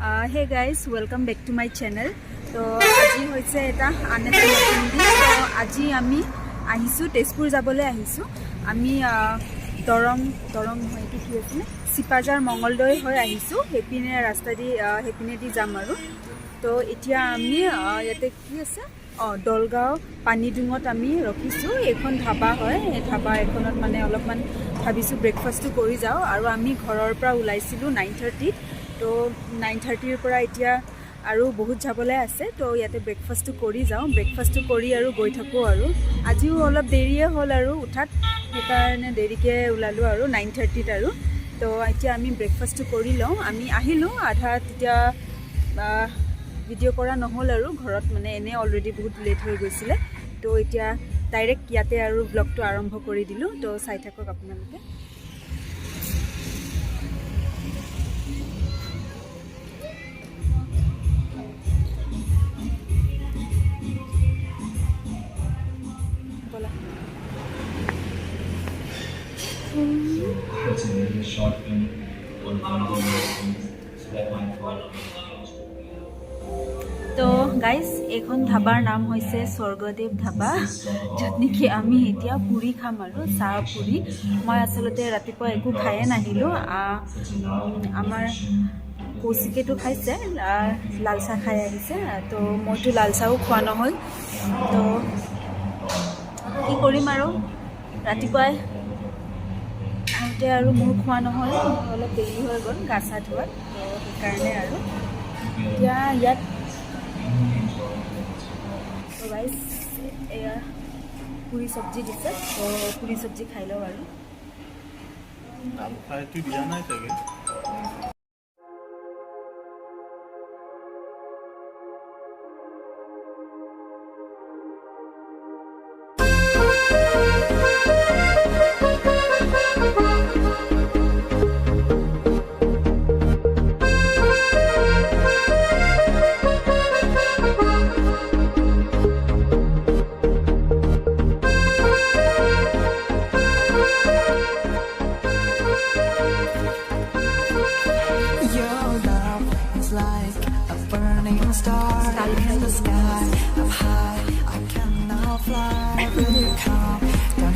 Hey guys, welcome back to my channel. So আজি হৈছে এটা আনেটা নতুন দিন। তো আজি আমি আহিছো তেজপুৰ যাবলৈ আহিছো। আমি দৰং হয়তো কি আছে সিপাজাৰ মঙ্গলদৈ হৈ আহিছো। হেপিনে ৰাস্তা দি হেপিনে দি যাম আৰু। তো এতিয়া আমি ইয়াতে কি আছে দলগাঁও পানীডুঙত আমি ৰখিছো। এখন ধাবা হয়, এই ধাবা এখনত মানে অলপমান ভাবিছো ব্ৰেকফাষ্টটো কৰি যাওঁ আৰু আমি ঘৰৰ পৰা ওলাইছিলো 9:30 তো 9:30 পৰা এতিয়া আৰু বহুত যাবলৈ আছে। তো ইয়াতে ব্ৰেকফাষ্টটো কৰি যাওঁ, ব্ৰেকফাষ্টটো কৰি আৰু গৈ থাকোঁ আৰু আজিও অলপ দেৰিয়ে হ'ল আৰু উঠাত, সেইকাৰণে দেৰিকৈ ওলালোঁ আৰু 9:30 আৰু। তো এতিয়া আমি ব্ৰেকফাষ্টটো কৰি লওঁ। আমি আহিলোঁ আধা, তেতিয়া ভিডিঅ' কৰা নহ'ল আৰু ঘৰত মানে এনে অলৰেডি বহুত লেট হৈ গৈছিলে। তো এতিয়া ডাইৰেক্ট ইয়াতে আৰু ব্লগটো আৰম্ভ কৰি দিলোঁ। তো চাই থাকক আপোনালোকে। তো গাইজ, এইখন ধাবাৰ নাম হৈছে স্বৰ্গদেৱ ধাবা, য'ত নেকি আমি এতিয়া পুৰি খাম আৰু চাহ পুৰি। মই আচলতে ৰাতিপুৱা একো খায়ে নাহিলোঁ। আমাৰ কৌশিকেতো খাইছে, লাল চাহ খাই আহিছে। তো মইতো লাল চাহো খোৱা নহ'ল। তো কি কৰিম আৰু, ৰাতিপুৱাই আহোঁতে আৰু মোৰ খোৱা নহ'ল, অলপ দেৰি হৈ গ'ল গা চা ধোৱাত। তো সেইকাৰণে আৰু এতিয়া ইয়াত গাইজ এয়া পুৰি চব্জি দিছে। তো পুৰি চব্জি খাই লওঁ আৰু। দিয়া নাই চাগে।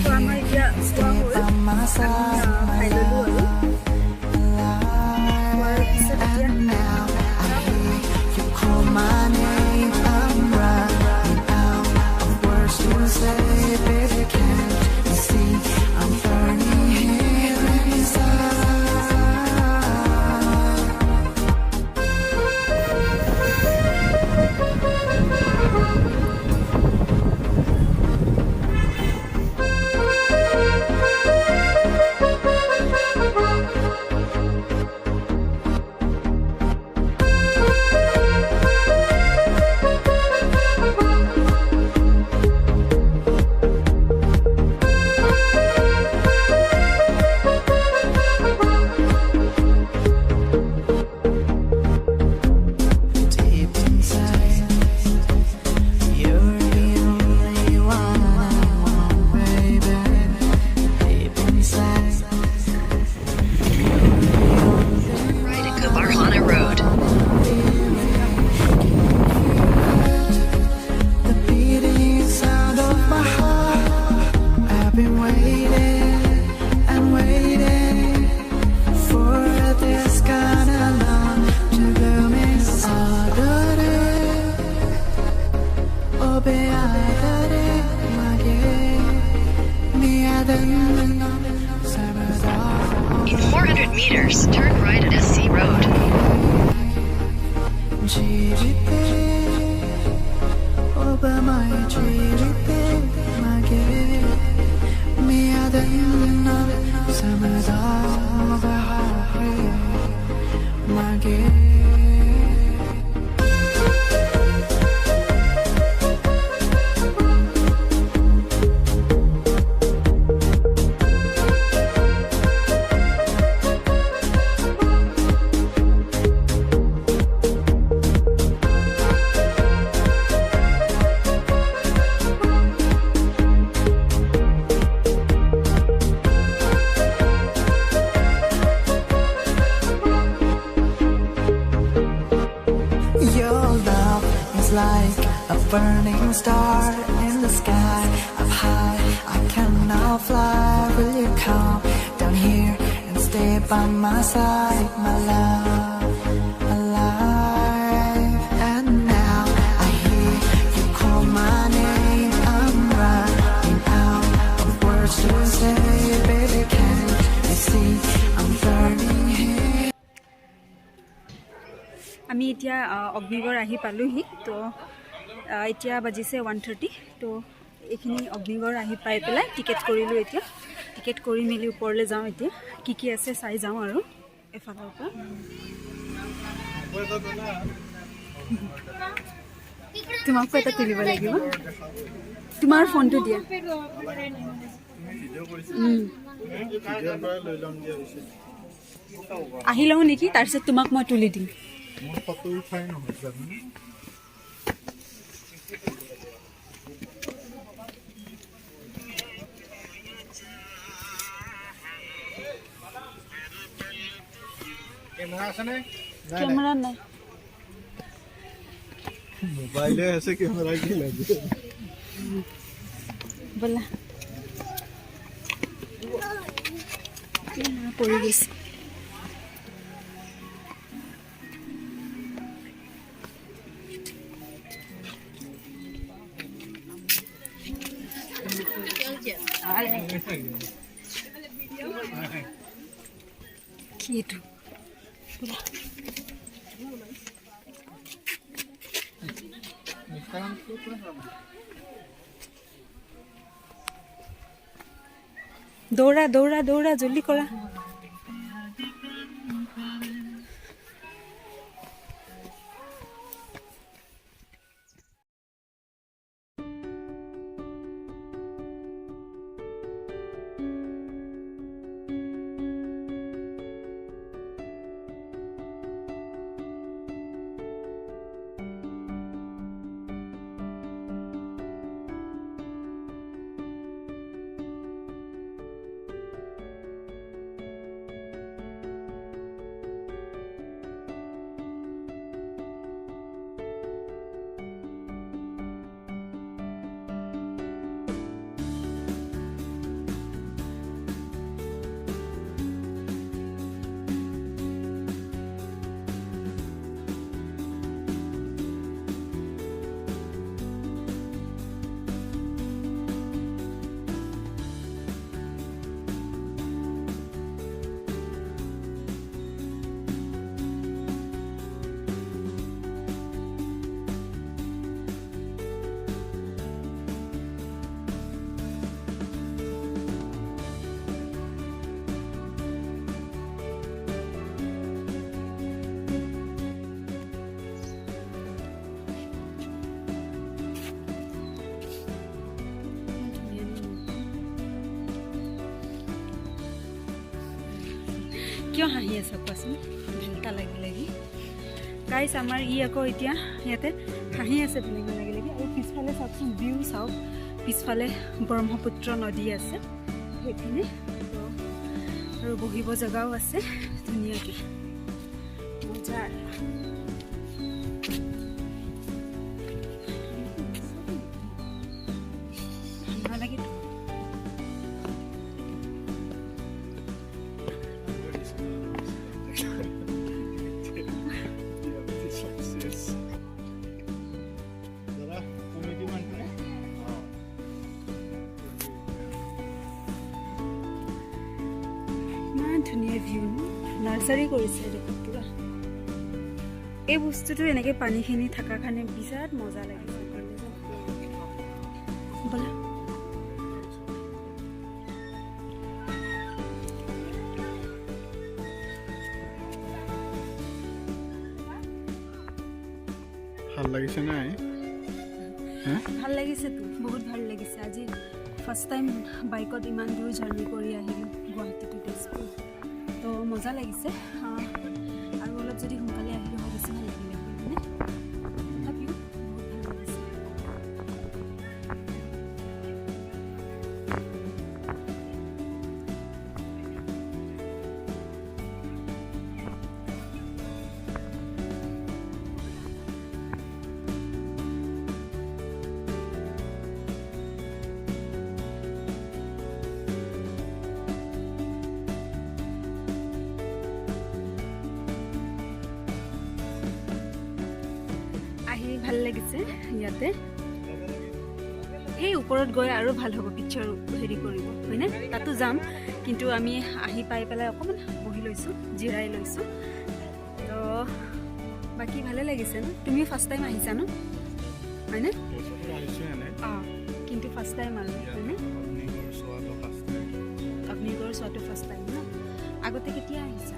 তো আমাৰ এতিয়া খোৱা হ'ল, খাই ল'লোঁ আৰু খোৱাৰ পিছত in 400 meters, turn right at SC Road. like a burning star in the sky. Up high, I can now fly. Will you come down here and stay by my side, my love, alive? And now I hear you call my name. I'm running out of words to say, baby, can't you see I'm burning here? আমি এতিয়া অগ্নিগড় আহি পালোহি তো এতিয়া বাজিছে 1:30 তো এইখিনি অগ্নিগড় আহি পাই পেলাই টিকেট কৰিলোঁ এতিয়া টিকেট কৰি মেলি ওপৰলৈ যাওঁ এতিয়া কি আছে চাই যাওঁ আৰু এফালৰ পৰা তোমাক এটা তুলিব লাগিব তোমাৰ ফোনটো দিয়া আহি লওঁ নেকি তাৰপিছত তোমাক মই তুলি দিম ফটো উঠাই নহয় জানো কেমেৰা আছে নে কেমেৰা নাই মোবাইলে আছে কেমেৰা কি লাগে বলা কেমেৰা পৰি গৈছে কি এইটো দৌৰা দৌৰা দৌৰা জলদি কৰা কিয় হাঁহি আছা কোৱাচোন ভেলতা লাগি লাগি গাইছ আমাৰ ই আকৌ এতিয়া ইয়াতে হাঁহি আছে ভেলতা লাগি লাগি আৰু পিছফালে চাওকচোন ভিউ চাওক পিছফালে ব্ৰহ্মপুত্ৰ নদী আছে সেইপিনে আৰু বহিব জেগাও আছে ধুনীয়াকৈ মজা নালাগে ধুনীয়া ভিউ নাৰ্চাৰী কৰিছে দেখোন পুৰা এই বস্তুটো এনেকৈ পানীখিনি থকাৰ কাৰণে বিৰাট মজা লাগিছে বলা ভাল লাগিছে নাই ভাল লাগিছে তো বহুত ভাল লাগিছে আজি ফাৰ্ষ্ট টাইম বাইকত ইমান দূৰ জাৰ্ণি কৰি আহিলোঁ গুৱাহাটী টু তেজপুৰ তো মজা লাগিছে আৰু অলপ যদি সোনকালে আহিলোঁ হয় বেছি ভাল লাগিলে মানে তথাপিও বহুত ভাল লাগিছে ভাল লাগিছে ইয়াতে এই ওপৰত গৈ আৰু ভাল হ'ব পিকচাৰ হেৰি কৰিব হয়নে তাতো যাম কিন্তু আমি আহি পাই পেলাই অকণমান বহি লৈছোঁ জিৰাই লৈছোঁ তো বাকী ভালে লাগিছে ন তুমি ফাৰ্ষ্ট টাইম আহিছা ন হয়নে অঁ কিন্তু ফাৰ্ষ্ট টাইম আৰু হয়নে অগ্নিগড় চোৱাটো ফাৰ্ষ্ট টাইম ন আগতে কেতিয়া আহিছা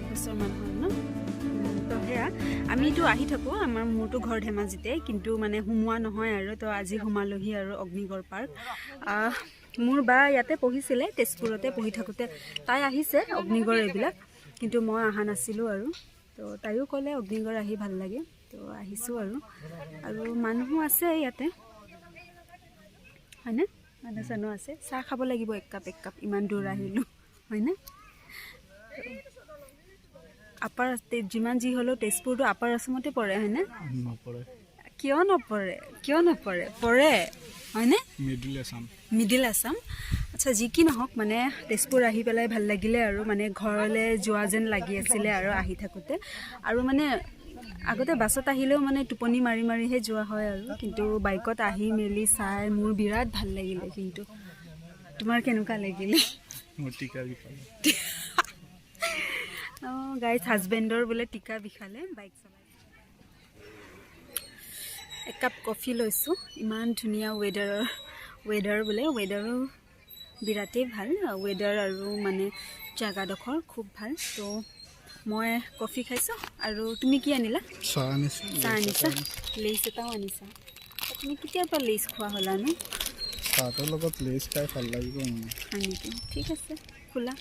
এবছৰমান হ'ল ন তো সেয়া আমিতো আহি থাকোঁ আমাৰ মোৰতো ঘৰ ধেমাজিতে কিন্তু মানে সোমোৱা নহয় আৰু তো আজি সোমালোহি আৰু অগ্নিগড় পাৰ্ক মোৰ বা ইয়াতে পঢ়িছিলে তেজপুৰতে পঢ়ি থাকোঁতে তাই আহিছে অগ্নিগড় এইবিলাক কিন্তু মই অহা নাছিলোঁ আৰু তো তাইও ক'লে অগ্নিগড় আহি ভাল লাগে তো আহিছোঁ আৰু মানুহো আছে ইয়াতে হয়নে মানুহ চানুহ আছে চাহ খাব লাগিব এক কাপ ইমান দূৰ আহিলোঁ হয়নে আপাৰ যিমান যি হ'লেও তেজপুৰটো আপাৰ আছামতে পৰে হয়নে কিয় নপৰে পৰে হয়নে মিডিল আছাম আচ্ছা যি কি নহওক মানে তেজপুৰ আহি পেলাই ভাল লাগিলে আৰু মানে ঘৰলৈ যোৱা যেন লাগি আছিলে আৰু আহি থাকোঁতে আৰু মানে আগতে বাছত আহিলেও মানে টোপনি মাৰিহে যোৱা হয় আৰু কিন্তু বাইকত আহি মেলি চাই মোৰ বিৰাট ভাল লাগিলে কিন্তু তোমাৰ কেনেকুৱা লাগিলে অঁ গাইজ হাজবেণ্ডৰ বোলে টিকা বিষালে বাইক চলাই একাপ কফি লৈছোঁ ইমান ধুনীয়া ৱেডাৰ বোলে ৱেডাৰো বিৰাটেই ভাল ৱেডাৰ আৰু মানে জেগাডোখৰ খুব ভাল তো মই কফি খাইছোঁ আৰু তুমি কি আনিলা চাহ আনিছা লেইচ এটাও আনিছা তুমি কেতিয়াৰ পৰা লেইচ খোৱা হ'লা ন চাহৰ লগত লেইচ খাই ভাল লাগিব হয় নেকি ঠিক আছে খোলা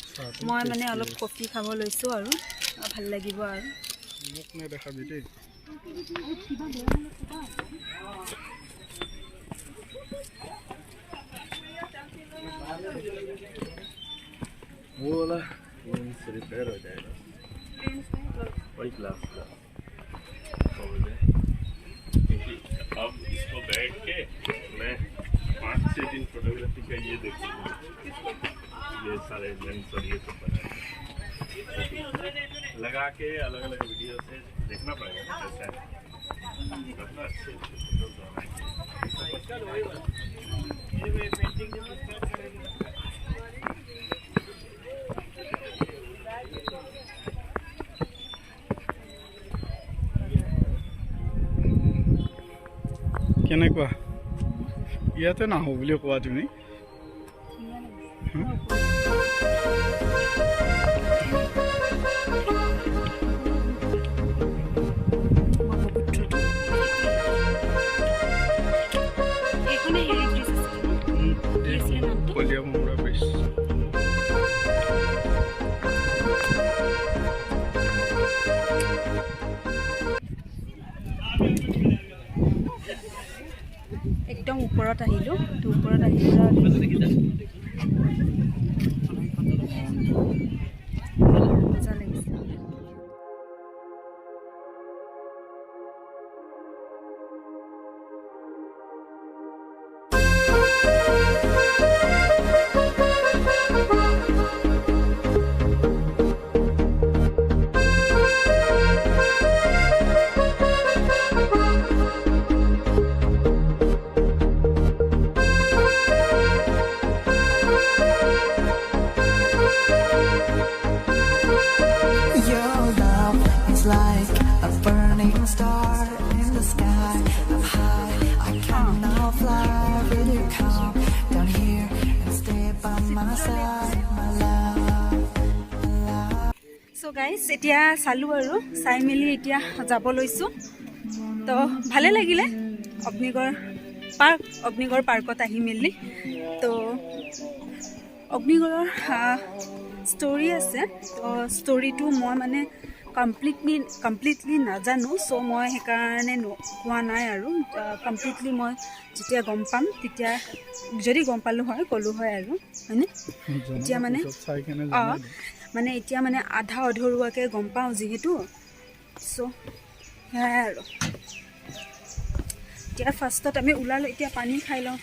মই মানে অলপ কফি খাব লৈছোঁ আৰু ভাল লাগিব আৰু মোক নেদেখাবি দেই वो वाला लेंस रिपेयर हो जाएगा वही ग्लास का अब इसको बैठ के मैं 5-6 दिन फोटोग्राफी का ये देखूंगा ये सारे लेंस और ये सब बनाए लगा के अलग अलग वीडियो से देखना पड़ेगा कैसा है अच्छे কেনেকুৱা ইয়াতে নাহো বুলি কোৱা তুমি কলিয়া মুৰা ব্ৰিজ একদম ওপৰত আহিলোঁ তো ওপৰত আহি মজা লাগিছে Your love is like a burning star in the sky. I'm high, I can now fly. Will you come down here and stay by my side, my love? So' guys এতিয়া চালোঁ আৰু চাই মেলি এতিয়া যাব লৈছোঁ তো ভালে লাগিলে অগ্নিগড় পাৰ্কত আহি মেলি তো অগ্নিগড়ৰ ষ্টৰি আছে তো ষ্টৰিটো মই মানে কমপ্লিটলি নাজানো চ' মই সেইকাৰণে কোৱা নাই আৰু কমপ্লিটলি মই যেতিয়া গম পাম তেতিয়া যদি গম পালোঁ হয় ক'লোঁ হয় আৰু হয়নে এতিয়া মানে অঁ মানে এতিয়া মানে আধা অধৰুৱাকৈ গম পাওঁ যিহেতু চ' সেয়াই আৰু এতিয়া ফাৰ্ষ্টত আমি ওলালোঁ এতিয়া পানী খাই লওঁ